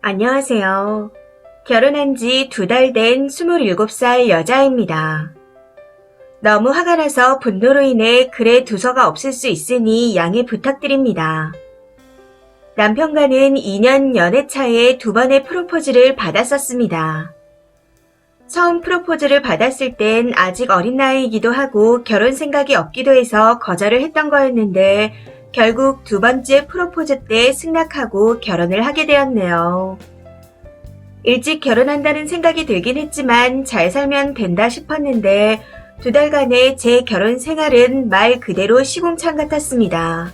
안녕하세요. 결혼한 지 2달 된 27살 여자입니다. 너무 화가 나서 분노로 인해 글에 두서가 없을 수 있으니 양해 부탁드립니다. 남편과는 2년 연애 차에 2번의 프로포즈를 받았었습니다. 처음 프로포즈를 받았을 땐 아직 어린 나이이기도 하고 결혼 생각이 없기도 해서 거절을 했던 거였는데 결국 2번째 프로포즈 때 승낙하고 결혼을 하게 되었네요. 일찍 결혼한다는 생각이 들긴 했지만 잘 살면 된다 싶었는데 2달간의 제 결혼 생활은 말 그대로 시궁창 같았습니다.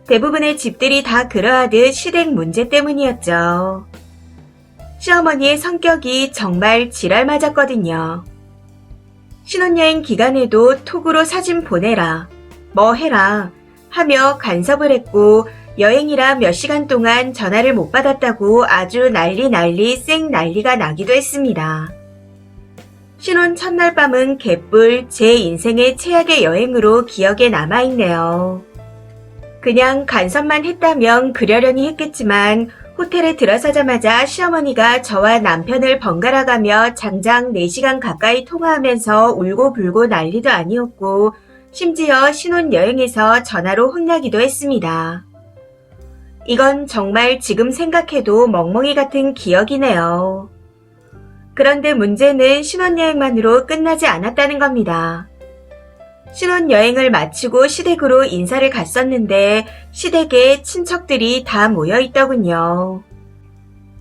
대부분의 집들이 다 그러하듯 시댁 문제 때문이었죠. 시어머니의 성격이 정말 지랄 맞았거든요. 신혼여행 기간에도 톡으로 사진 보내라, 뭐 해라 하며 간섭을 했고 여행이라 몇 시간 동안 전화를 못 받았다고 아주 난리 쌩 난리가 나기도 했습니다. 신혼 첫날 밤은 개뿔 제 인생의 최악의 여행으로 기억에 남아있네요. 그냥 간섭만 했다면 그러려니 했겠지만 호텔에 들어서자마자 시어머니가 저와 남편을 번갈아가며 장장 4시간 가까이 통화하면서 울고불고 난리도 아니었고 심지어 신혼여행에서 전화로 혼나기도 했습니다. 이건 정말 지금 생각해도 멍멍이 같은 기억이네요. 그런데 문제는 신혼여행만으로 끝나지 않았다는 겁니다. 신혼여행을 마치고 시댁으로 인사를 갔었는데 시댁에 친척들이 다 모여 있더군요.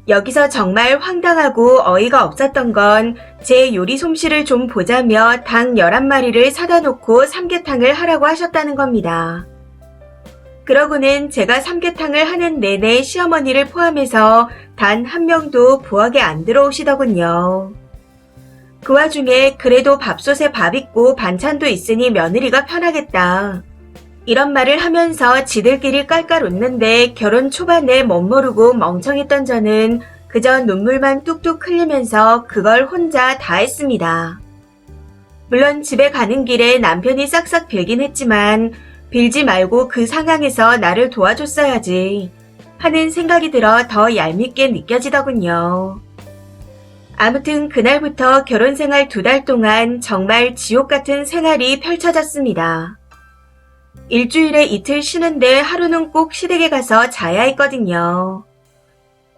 여기서 정말 황당하고 어이가 없었던 건 제 요리 솜씨를 좀 보자며 닭 11마리를 사다 놓고 삼계탕을 하라고 하셨다는 겁니다. 그러고는 제가 삼계탕을 하는 내내 시어머니를 포함해서 단 한 명도 부엌에 안 들어오시더군요. 그 와중에 그래도 밥솥에 밥 있고 반찬도 있으니 며느리가 편하겠다. 이런 말을 하면서 지들끼리 깔깔 웃는데 결혼 초반에 멋모르고 멍청했던 저는 그저 눈물만 뚝뚝 흘리면서 그걸 혼자 다 했습니다. 물론 집에 가는 길에 남편이 싹싹 빌긴 했지만 빌지 말고 그 상황에서 나를 도와줬어야지 하는 생각이 들어 더 얄밉게 느껴지더군요. 아무튼 그날부터 결혼생활 2달 동안 정말 지옥 같은 생활이 펼쳐졌습니다. 일주일에 이틀 쉬는데 하루는 꼭 시댁에 가서 자야 했거든요.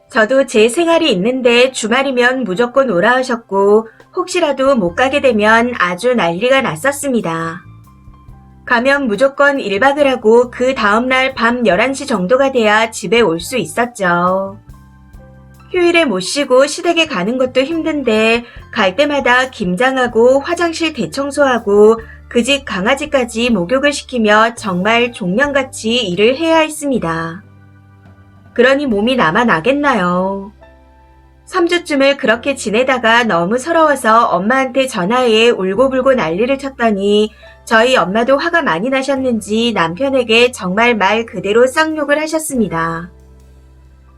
저도 제 생활이 있는데 주말이면 무조건 오라 하셨고 혹시라도 못 가게 되면 아주 난리가 났었습니다. 가면 무조건 1박을 하고 그 다음날 밤 11시 정도가 돼야 집에 올 수 있었죠. 휴일에 못 쉬고 시댁에 가는 것도 힘든데 갈 때마다 김장하고 화장실 대청소하고 그 집 강아지까지 목욕을 시키며 정말 종년같이 일을 해야 했습니다. 그러니 몸이 남아나겠나요? 3주쯤을 그렇게 지내다가 너무 서러워서 엄마한테 전화해 울고불고 난리를 쳤더니 저희 엄마도 화가 많이 나셨는지 남편에게 정말 말 그대로 쌍욕을 하셨습니다.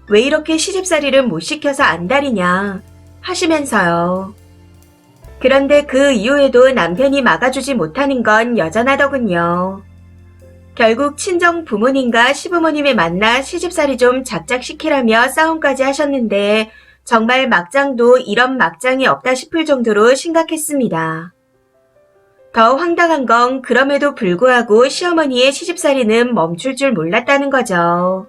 왜 이렇게 시집살이를 못 시켜서 안달이냐 하시면서요. 그런데 그 이후에도 남편이 막아주지 못하는 건 여전하더군요. 결국 친정 부모님과 시부모님을 만나 시집살이 좀 작작시키라며 싸움까지 하셨는데 정말 막장도 이런 막장이 없다 싶을 정도로 심각했습니다. 더 황당한 건 그럼에도 불구하고 시어머니의 시집살이는 멈출 줄 몰랐다는 거죠.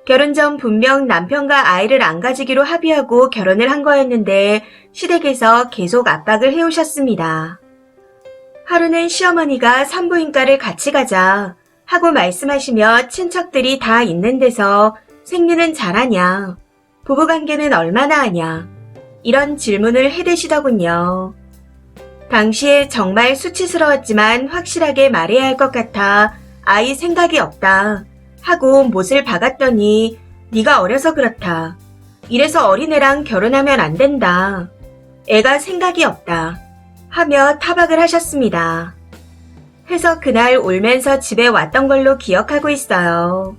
결혼 전 분명 남편과 아이를 안 가지기로 합의하고 결혼을 한 거였는데 시댁에서 계속 압박을 해오셨습니다. 하루는 시어머니가 산부인과를 같이 가자 하고 말씀하시며 친척들이 다 있는 데서 생리는 잘하냐, 부부관계는 얼마나 하냐 이런 질문을 해대시더군요. 당시에 정말 수치스러웠지만 확실하게 말해야 할 것 같아 아이 생각이 없다 하고 못을 박았더니 네가 어려서 그렇다. 이래서 어린애랑 결혼하면 안 된다. 애가 생각이 없다. 하며 타박을 하셨습니다. 해서 그날 울면서 집에 왔던 걸로 기억하고 있어요.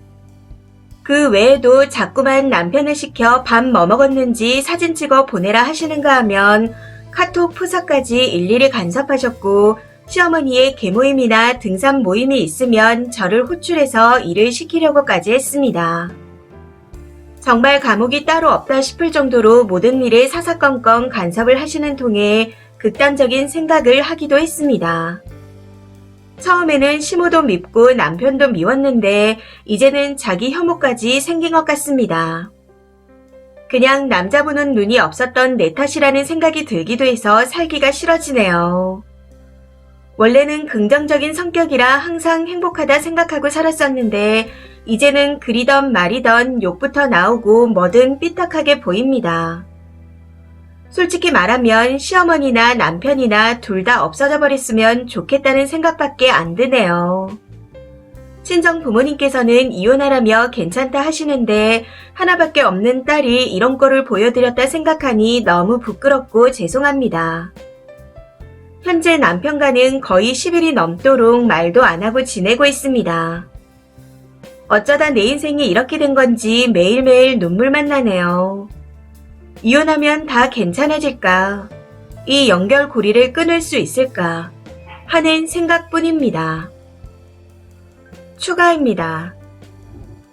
그 외에도 자꾸만 남편을 시켜 밥 뭐 먹었는지 사진 찍어 보내라 하시는가 하면 카톡 푸사까지 일일이 간섭하셨고 시어머니의 계모임이나 등산 모임이 있으면 저를 호출해서 일을 시키려고까지 했습니다. 정말 감옥이 따로 없다 싶을 정도로 모든 일에 사사건건 간섭을 하시는 통에 극단적인 생각을 하기도 했습니다. 처음에는 시모도 밉고 남편도 미웠는데 이제는 자기 혐오까지 생긴 것 같습니다. 그냥 남자 보는 눈이 없었던 내 탓이라는 생각이 들기도 해서 살기가 싫어지네요. 원래는 긍정적인 성격이라 항상 행복하다 생각하고 살았었는데 이제는 그리던 말이던 욕부터 나오고 뭐든 삐딱하게 보입니다. 솔직히 말하면 시어머니나 남편이나 둘 다 없어져 버렸으면 좋겠다는 생각밖에 안 드네요. 친정 부모님께서는 이혼하라며 괜찮다 하시는데 하나밖에 없는 딸이 이런 꼴을 보여드렸다 생각하니 너무 부끄럽고 죄송합니다. 현재 남편과는 거의 10일이 넘도록 말도 안 하고 지내고 있습니다. 어쩌다 내 인생이 이렇게 된 건지 매일매일 눈물만 나네요. 이혼하면 다 괜찮아질까? 이 연결고리를 끊을 수 있을까? 하는 생각뿐입니다. 추가입니다.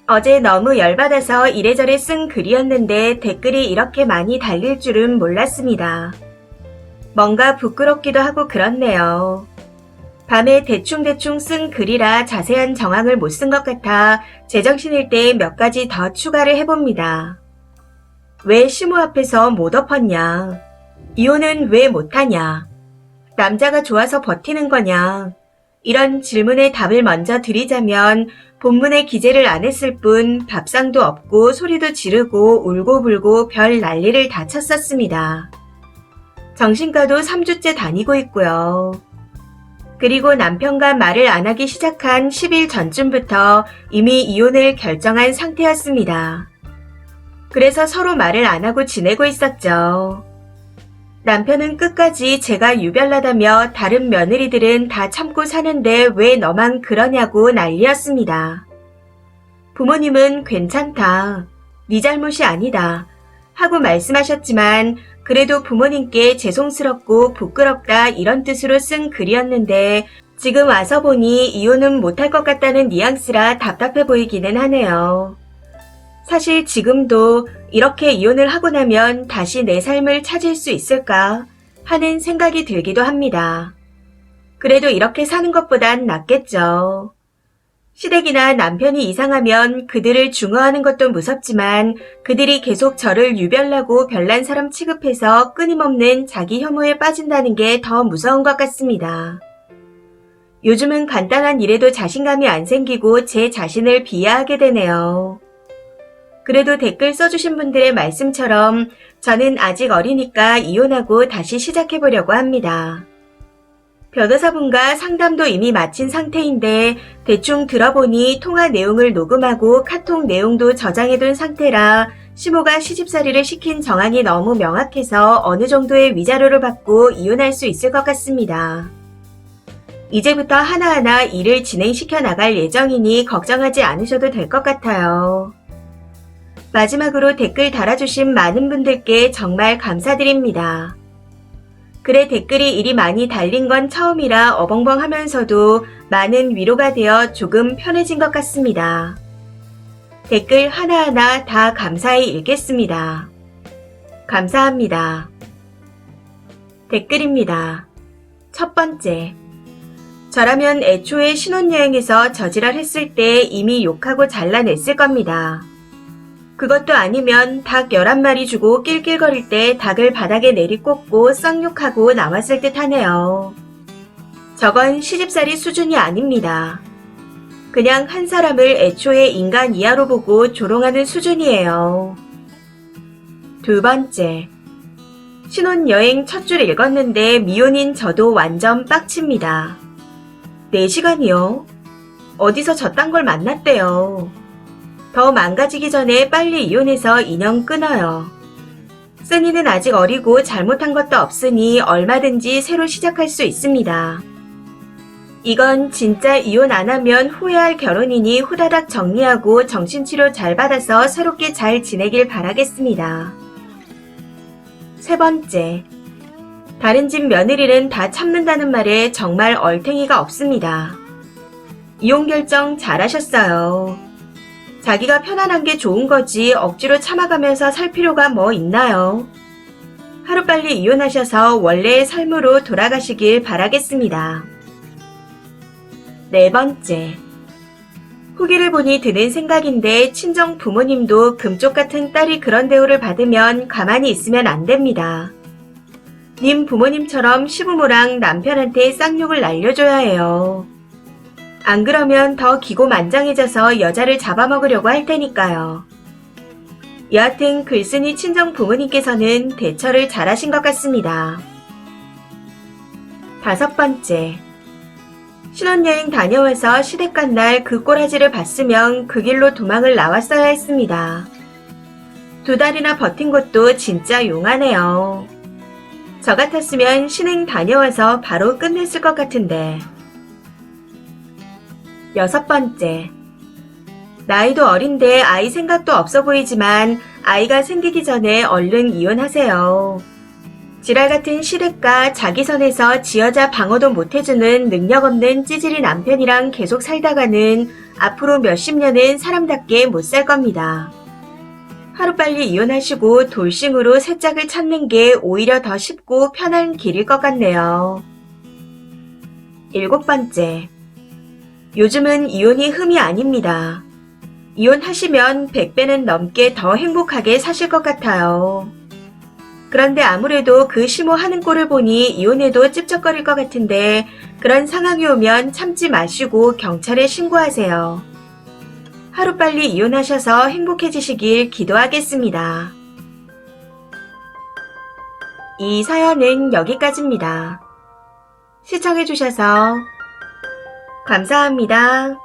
어제 너무 열받아서 이래저래 쓴 글이었는데 댓글이 이렇게 많이 달릴 줄은 몰랐습니다. 뭔가 부끄럽기도 하고 그렇네요. 밤에 대충대충 쓴 글이라 자세한 정황을 못 쓴 것 같아 제정신일 때 몇 가지 더 추가를 해봅니다. 왜 시모 앞에서 못 엎었냐? 이혼은 왜 못하냐? 남자가 좋아서 버티는 거냐? 이런 질문에 답을 먼저 드리자면 본문에 기재를 안 했을 뿐 밥상도 없고 소리도 지르고 울고불고 별 난리를 다 쳤었습니다. 정신과도 3주째 다니고 있고요. 그리고 남편과 말을 안 하기 시작한 10일 전쯤부터 이미 이혼을 결정한 상태였습니다. 그래서 서로 말을 안 하고 지내고 있었죠. 남편은 끝까지 제가 유별나다며 다른 며느리들은 다 참고 사는데 왜 너만 그러냐고 난리였습니다. 부모님은 괜찮다, 네 잘못이 아니다 하고 말씀하셨지만 그래도 부모님께 죄송스럽고 부끄럽다 이런 뜻으로 쓴 글이었는데 지금 와서 보니 이혼은 못할 것 같다는 뉘앙스라 답답해 보이기는 하네요. 사실 지금도 이렇게 이혼을 하고 나면 다시 내 삶을 찾을 수 있을까 하는 생각이 들기도 합니다. 그래도 이렇게 사는 것보단 낫겠죠. 시댁이나 남편이 이상하면 그들을 중화하는 것도 무섭지만 그들이 계속 저를 유별나고 별난 사람 취급해서 끊임없는 자기 혐오에 빠진다는 게 더 무서운 것 같습니다. 요즘은 간단한 일에도 자신감이 안 생기고 제 자신을 비하하게 되네요. 그래도 댓글 써주신 분들의 말씀처럼 저는 아직 어리니까 이혼하고 다시 시작해보려고 합니다. 변호사분과 상담도 이미 마친 상태인데 대충 들어보니 통화 내용을 녹음하고 카톡 내용도 저장해둔 상태라 시모가 시집살이를 시킨 정황이 너무 명확해서 어느 정도의 위자료를 받고 이혼할 수 있을 것 같습니다. 이제부터 하나하나 일을 진행시켜 나갈 예정이니 걱정하지 않으셔도 될 것 같아요. 마지막으로 댓글 달아주신 많은 분들께 정말 감사드립니다. 글에 댓글이 이리 많이 달린 건 처음이라 어벙벙하면서도 많은 위로가 되어 조금 편해진 것 같습니다. 댓글 하나하나 다 감사히 읽겠습니다. 감사합니다. 댓글입니다. 첫 번째. 저라면 애초에 신혼여행에서 저지랄 했을 때 이미 욕하고 잘라냈을 겁니다. 그것도 아니면 닭 11마리 주고 낄낄거릴 때 닭을 바닥에 내리꽂고 쌍욕하고 나왔을 듯 하네요. 저건 시집살이 수준이 아닙니다. 그냥 한 사람을 애초에 인간 이하로 보고 조롱하는 수준이에요. 두 번째. 신혼여행 첫 줄 읽었는데 미혼인 저도 완전 빡칩니다. 4시간이요? 어디서 저딴 걸 만났대요. 더 망가지기 전에 빨리 이혼해서 인연 끊어요. 써니는 아직 어리고 잘못한 것도 없으니 얼마든지 새로 시작할 수 있습니다. 이건 진짜 이혼 안 하면 후회할 결혼이니 후다닥 정리하고 정신치료 잘 받아서 새롭게 잘 지내길 바라겠습니다. 세 번째. 다른 집 며느리는 다 참는다는 말에 정말 얼탱이가 없습니다. 이혼 결정 잘하셨어요. 자기가 편안한 게 좋은 거지 억지로 참아가면서 살 필요가 뭐 있나요? 하루빨리 이혼하셔서 원래의 삶으로 돌아가시길 바라겠습니다. 네 번째. 후기를 보니 드는 생각인데 친정 부모님도 금쪽 같은 딸이 그런 대우를 받으면 가만히 있으면 안 됩니다. 님 부모님처럼 시부모랑 남편한테 쌍욕을 날려줘야 해요. 안 그러면 더 기고만장해져서 여자를 잡아먹으려고 할 테니까요. 여하튼 글쓴이 친정 부모님께서는 대처를 잘하신 것 같습니다. 다섯 번째. 신혼여행 다녀와서 시댁 간 날 그 꼬라지를 봤으면 그 길로 도망을 나왔어야 했습니다. 2달이나 버틴 것도 진짜 용하네요. 저 같았으면 신행 다녀와서 바로 끝냈을 것 같은데. 여섯 번째. 나이도 어린데 아이 생각도 없어 보이지만 아이가 생기기 전에 얼른 이혼하세요. 지랄 같은 시댁과 자기 선에서 지 여자 방어도 못해주는 능력 없는 찌질이 남편이랑 계속 살다가는 앞으로 몇십 년은 사람답게 못 살 겁니다. 하루빨리 이혼하시고 돌싱으로 새 짝을 찾는 게 오히려 더 쉽고 편한 길일 것 같네요. 일곱 번째. 요즘은 이혼이 흠이 아닙니다. 이혼하시면 100배는 넘게 더 행복하게 사실 것 같아요. 그런데 아무래도 그 심오하는 꼴을 보니 이혼해도 찝쩍거릴 것 같은데 그런 상황이 오면 참지 마시고 경찰에 신고하세요. 하루빨리 이혼하셔서 행복해지시길 기도하겠습니다. 이 사연은 여기까지입니다. 시청해주셔서 감사합니다.